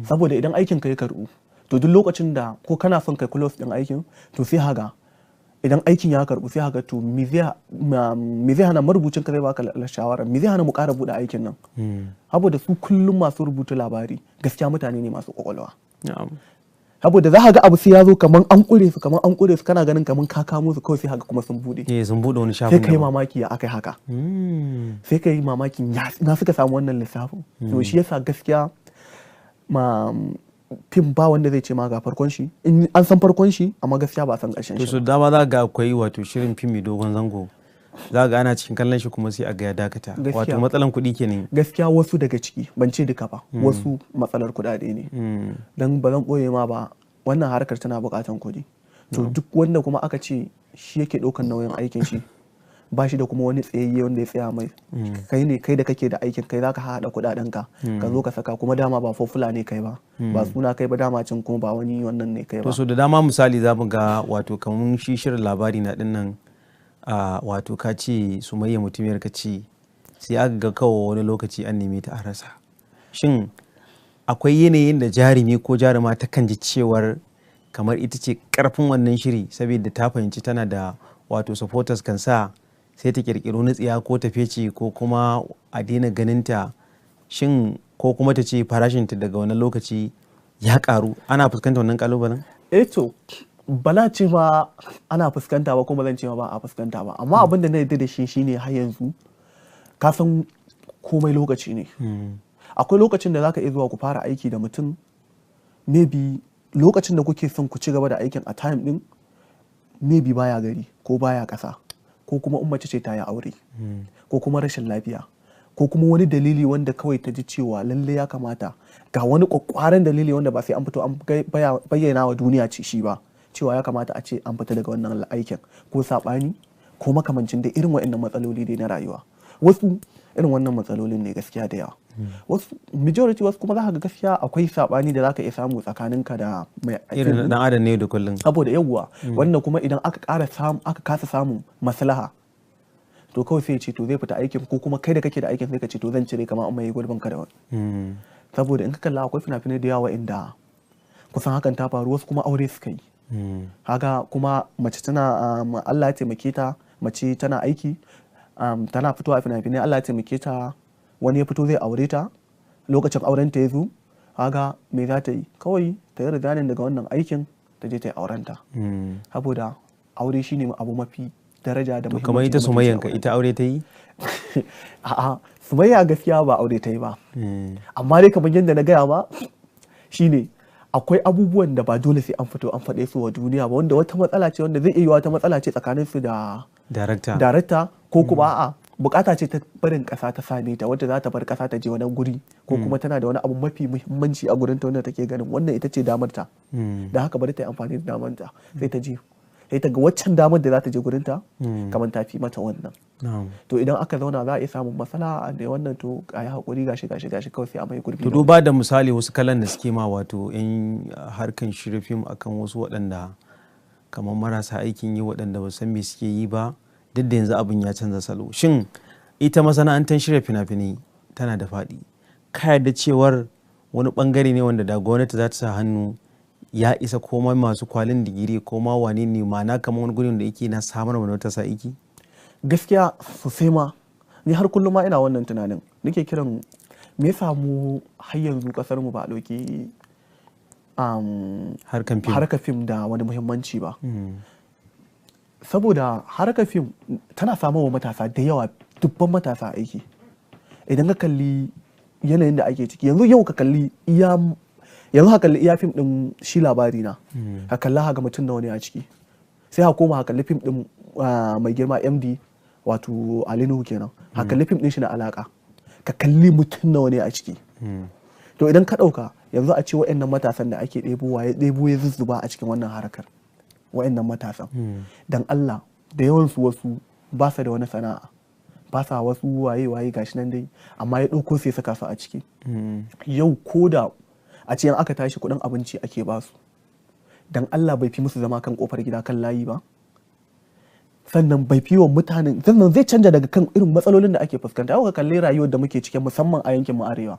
[SPEAKER 2] Saboda idan aikin ka ya karɓu to duk lokacin da ko kana son kai close din aikin to sai haga idan aikin ya karbu sai haka to me zai hana marubucin ka zai baka shawara me zai hana mu ƙara buɗe aikin nan. Saboda su kullum masu rubuta labari gaskiya mutane ne masu kwakwalwa. Saboda za ka ga abu sai ya zo kaman an ƙure su kana ganin kaman ka kamo su kawai sai haka kuma sun buɗe.
[SPEAKER 1] Sun buɗe wani shafin.
[SPEAKER 2] Sai kai mamaki ya akai haka. Sai kai mamakin na suka samu wannan lissafin. To shi yasa gaskiya fim ba wanda zai ce ma ga farkon shi, in an san farkon shi amma gaskiya ba a san ƙarshen shi.
[SPEAKER 1] To su dama za ga akwai wato shirin fim mai dogon zango za ga ana cikin kallon shi kuma sai a ga ya dakata, wato matsalan kuɗi kenan.
[SPEAKER 2] Gaskiya wasu daga ciki ban ce duka ba, wasu matsalar kuɗaɗe ne. Dan ba zan ɓoye ma ba wannan harkar tana buƙatan kuɗi. To duk wanda kuma aka ce shi yake ɗaukan nauyin aikin shi ba shi da kuma wani tsayayye wanda ya tsaya mai, kai da kake da aikin kai zaka haɗa kuɗaɗen ka zo ka saka kuma dama ba fofula ne kai ba, ba suna kai ba dama cin kuma ba wani wannan ne kai ba.
[SPEAKER 1] To so da dama misali za mu ga wato kamar shi shirin labari na ɗin nan wato ka ce Sumayya mutumiyar ka ce sai aka ga kawo wani lokaci an neme ta a rasa. Shin akwai yanayin da jarumi ko jaruma ta kan ji cewar kamar ita ce karfin wannan shiri saboda ta fahimci tana da wato supporters kan sa sai ta kirkiro tsiya ko ta fece ko kuma a daina ganinta, shin ko kuma ta ce farashinta daga wani lokaci ya karu, ana fuskanta wannan kalubalen?
[SPEAKER 2] To bala ce ba ana fuskanta ba kuma zan ce ba a fuskanta ba, amma abin da na yarda da shi shine har yanzu ka san komai lokaci ne. Akwai lokacin da zaka iya zuwa ku fara aiki da mutum, maybe lokacin da kuke son ku ci gaba da aikin a time din maybe baya gari ko baya kasa, ko kuma in mace ce ta yi aure, ko kuma rashin lafiya, ko kuma wani dalili wanda kawai ta ji cewa lalle ya kamata ga wani kwakwaran dalili wanda ba sai an fito an bayyana wa duniya ce shi ba, cewa ya kamata a ce an fita daga wannan aikin, ko saɓani ko makamancin da irin waɗannan matsaloli dai na rayuwa. Wasu irin wannan matsalolin ne gaskiya da yawa. Wasu majority wasu kuma za ka ga gaskiya akwai saɓani da za ka iya samu tsakaninka da mai
[SPEAKER 1] irin dan adam ne da kullum.
[SPEAKER 2] Saboda yawwa wannan kuma idan aka kasa samun maslaha to kawai sai ce to zai fita aikin, ko kuma kai da kake da aikin sai ka ce to zan cire kamar an mai gurbin ka da wani. Saboda in ka kalla akwai fina-finai da yawa inda kusan hakan ta faru, wasu kuma aure suka yi. Haka kuma mace tana Allah ya taimake ta, mace tana aiki tana fitowa a fina-finai, Allah ya taimake ta wani ya fito zai aure ta, lokacin auren ta ya zo, haka me za ta yi kawai ta yi riganin daga wannan aikin ta je ta yi aurenta. Saboda aure shine abu mafi daraja da muhimmanci.
[SPEAKER 1] Kamar ita Sumayyan ka ita aure ta yi?
[SPEAKER 2] A'a, Sumayya gaskiya ba aure ta yi ba. Amma dai kamar yadda na gaya ba shine akwai abubuwan da ba dole sai an fito an faɗe su wa duniya ba, wanda wata matsala ce wanda zai iya wata matsala ce tsakanin su da darakta ko kuma a'a bukata ce ta barin kasa ta same ta, wadda za ta bar kasa ta je wani guri, ko kuma tana da wani abu mafi muhimmanci a gurin ta wanda take ganin wannan ita ce damar ta, da haka bari ta yi amfani da damar ta, sai ta je sai ta ga waccan damar da za ta je gurin ta kamar ta fi mata wannan. To idan aka zauna za a iya samun matsala da wannan, to a yi haƙuri gashi kawai sai a mai gurbi.
[SPEAKER 1] To duba da misali wasu kalan da suke ma wato yan harkan shirya fim akan wasu waɗanda kamar marasa aikin yi waɗanda ba san me suke yi ba, duk da yanzu abin ya canza salo. Shin ita masana'antar shirya fina-finai tana da faɗi, ka yarda cewar wani bangare ne wanda da gwamnati za ta sa hannu ya isa komai masu kwalin digiri ko ma wane ne ma'ana kamar wani gurin da yake na samar wa matasa aiki?
[SPEAKER 2] Gaskiya sosai ma, ni har kullum ma ina wannan tunanin, nake kiran me yasa mu har yanzu kasar mu ba a ɗauki harkar fim da wani muhimmanci ba. Saboda harkar fim tana samar wa matasa da yawa, dubban matasa aiki. Idan ka kalli yanayin da ake ciki yanzu ka kalli iya fim din shi labari na, ka kalla ha ga mutum nawa ne a ciki, sai ha koma ha kalli fim din mai girma MD wato Alinuhu kenan, ha kalli fim din shi na alaka, ka kalli mutum nawa ne a ciki. To idan ka ɗauka yanzu a ce wa'annan matasan da ake ɗebo ya zuzzuba a cikin wannan harkar, wa'annan matasan dan Allah da yawansu wasu ba su da wani sana'a, ba sa wasu waye gashi nan dai, amma ya ɗauko sai saka su a ciki. Yau ko da a ce aka tashi kuɗin abinci ake ba su, dan Allah bai fi musu zama kan kofar gida kan layi ba, sannan bai fi wa mutanen, sannan zai canja daga kan irin matsalolin da ake fuskanta. Yau ka kalli rayuwar da muke cikin musamman a yankin mu arewa,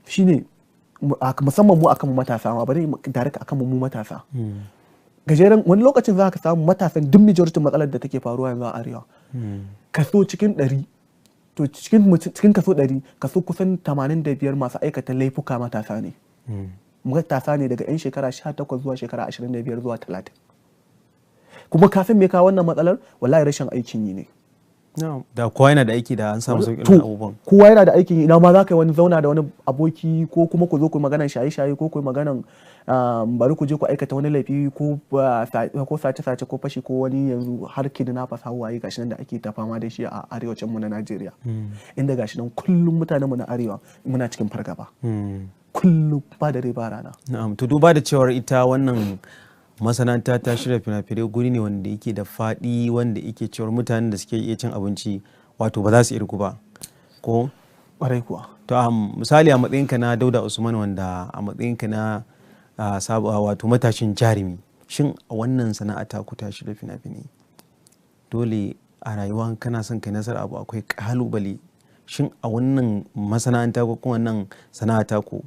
[SPEAKER 2] shine musamman mu akan matasa ma, bari direct akan mu matasa. Gajeren wani lokacin za ka samu matasan duk majority matsalar da take faruwa yanzu a arewa, kaso cikin 100, to cikin kaso 100 kaso kusan 85 masu aikata laifuka matasa ne. Matasa ne daga 'yan shekara 18 zuwa shekara 25 zuwa 30. Kuma kafin me kawo wannan matsalar, wallahi rashin aikin yi ne.
[SPEAKER 1] Da kowa yana da aiki da an samu sauƙin abubuwan.
[SPEAKER 2] Kowa yana da aikin yi, ina ma za ka yi wani zauna da wani aboki, ko kuma ku zo ku maganan shaye-shaye, ko ku maganan bari ku je ku aikata wani laifi ko sace-sace ko fashi ko wani yanzu har kidnappers hawaye gashi nan da ake ta fama da shi a arewacin mu na Najeriya. Inda gashi nan kullum mutanen mu na arewa muna cikin fargaba. Kullum ba dare ba rana.
[SPEAKER 1] Na'am, to duba da cewar ita wannan masana'anta ta shirya fina-finai guri ne wanda yake da faɗi, wanda yake cewar mutanen da suke iya cin abinci wato ba za su irgu ba ko
[SPEAKER 2] ƙwarai kuwa.
[SPEAKER 1] To misali a matsayinka na Dauda Usman, wanda a matsayinka na wato matashin jarumi, shin a wannan sana'a ta ku ta shirya fina-finai dole a rayuwa kana son kai nasara abu akwai kalubale, shin a wannan masana'anta ko kuma wannan sana'a ta ku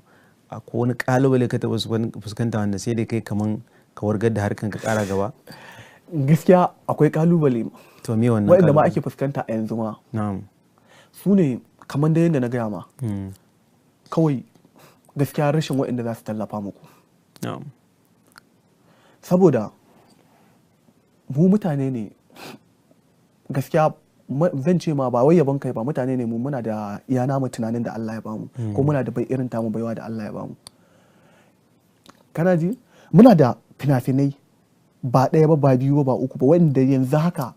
[SPEAKER 1] akwai wani kalubale ka taɓa fuskanta wanda sai dai kai kaman ka wargar da harkan ka kara gaba?
[SPEAKER 2] Gaskiya akwai kalubale.
[SPEAKER 1] To me wannan
[SPEAKER 2] wanda ma ake fuskanta a yanzu ma?
[SPEAKER 1] Na'am.
[SPEAKER 2] Su ne kamar da yadda na gaya ma. Kawai gaskiya rashin waɗanda za su tallafa muku.
[SPEAKER 1] Na'am.
[SPEAKER 2] Saboda mu mutane ne, gaskiya zan ce ma ba wai yabon kai ba, mutane ne mu, muna da iya namu tunanin da Allah ya bamu, ko muna da bai irin tamu baiwa da Allah ya bamu. Kana ji? Muna da fina-finai ba ɗaya ba, ba biyu ba, ba uku ba, wanda yanzu haka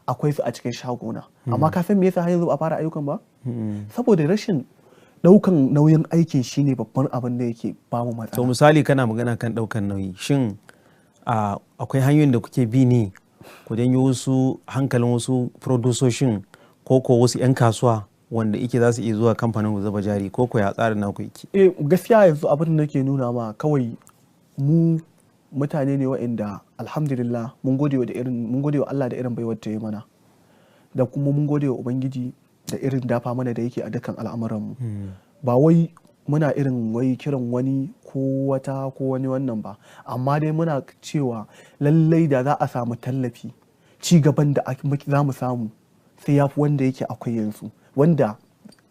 [SPEAKER 2] akwai su a cikin shagona. Amma ka san me yasa har yanzu ba a fara ayyukan ba? Saboda rashin ɗaukan nauyin aikin shine babban abin da yake ba mu matsala.
[SPEAKER 1] To misali kana magana kan ɗaukan nauyi, shin akwai hanyoyin da kuke bi ne ku janyo wasu hankalin wasu produsoshin ko wasu 'yan kasuwa wanda yake za su iya zuwa kamfanin ku zuba jari, ko ya tsarin naku yake?
[SPEAKER 2] Gaskiya yanzu abin da nake nuna ma, kawai mu mutane ne waɗanda alhamdulillah mun gode wa Allah da irin baiwar da ya mana, da kuma mun gode wa Ubangiji da irin dafa mana da yake a dukkan al'amuranmu. Ba wai muna irin wai kiran wani ko wata ko wani wannan ba, amma dai muna cewa lallai da za a samu tallafi, ci gaban da za mu samu sai ya fi wanda yake akwai yanzu, wanda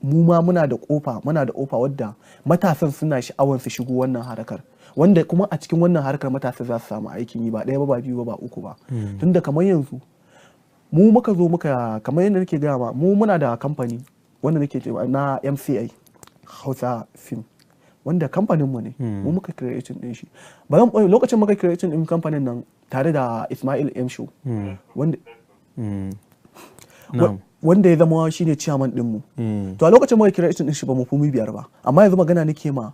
[SPEAKER 2] mu ma muna da kofa wadda matasan suna sha'awar su shigo wannan harkar, wanda kuma a cikin wannan harkar matasa za su samu aikin yi, ba ɗaya ba biyu ba uku ba. Tunda kamar yanzu mu muka zo kamar yadda nake gaya ma, mu muna da kamfani wanda nake cewa na MCI Hausa Film, wanda kamfanin mu ne, mu muka creating din shi. Lokacin muka creating din kamfanin nan tare da Ismail M Show, wanda ya zama shine chairman din mu. To a lokacin muka creating din shi ba mu fi 5 ba, amma yanzu magana nake ma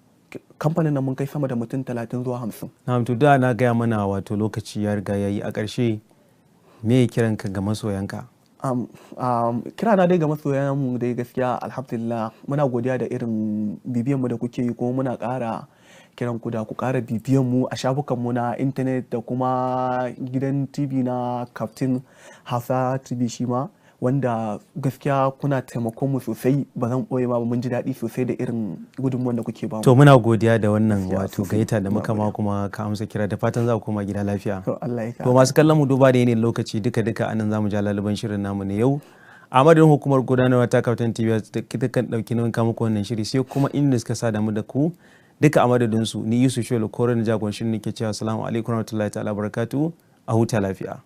[SPEAKER 2] kamfanin nan mun kai sama da mutum 30 zuwa 50.
[SPEAKER 1] Na'am, to da na gaya mana wato lokaci ya riga yayi, a ƙarshe me kiranka ga masoyanka?
[SPEAKER 2] Kirana dai ga masoyan mu dai gaskiya alhamdulillah muna godiya da irin bibiyan mu da kuke yi, kuma muna ƙara kiran ku da ku ƙara bibiyan mu a shafukan mu na intanet da kuma gidan TV na Kaftan Hausa TV shi ma, wanda gaskiya kuna taimakon mu sosai, ba zan ɓoye ma ba, mun ji daɗi sosai da irin gudunmuwan da kuke ba mu.
[SPEAKER 1] To muna godiya da wannan
[SPEAKER 2] Gaskiya
[SPEAKER 1] wato
[SPEAKER 2] sosai.
[SPEAKER 1] gaita da muka ma kuma ka amsa kira, da fatan za ku koma gida lafiya.
[SPEAKER 2] To Allah ya
[SPEAKER 1] To masu kallon mu duba da yanayin lokaci duka anan zamu ja laluban shirin namu ne yau. A madadin hukumar gudanarwa ta Kaftan TV da kan dauki nauyin kawo muku wannan shiri, sai kuma inda suka sa da mu da ku duka a madadin su, ni Yusuf Sholo Kore na jagoran shirin nake cewa assalamu alaikum warahmatullahi ta'ala barakatuhu, a huta lafiya.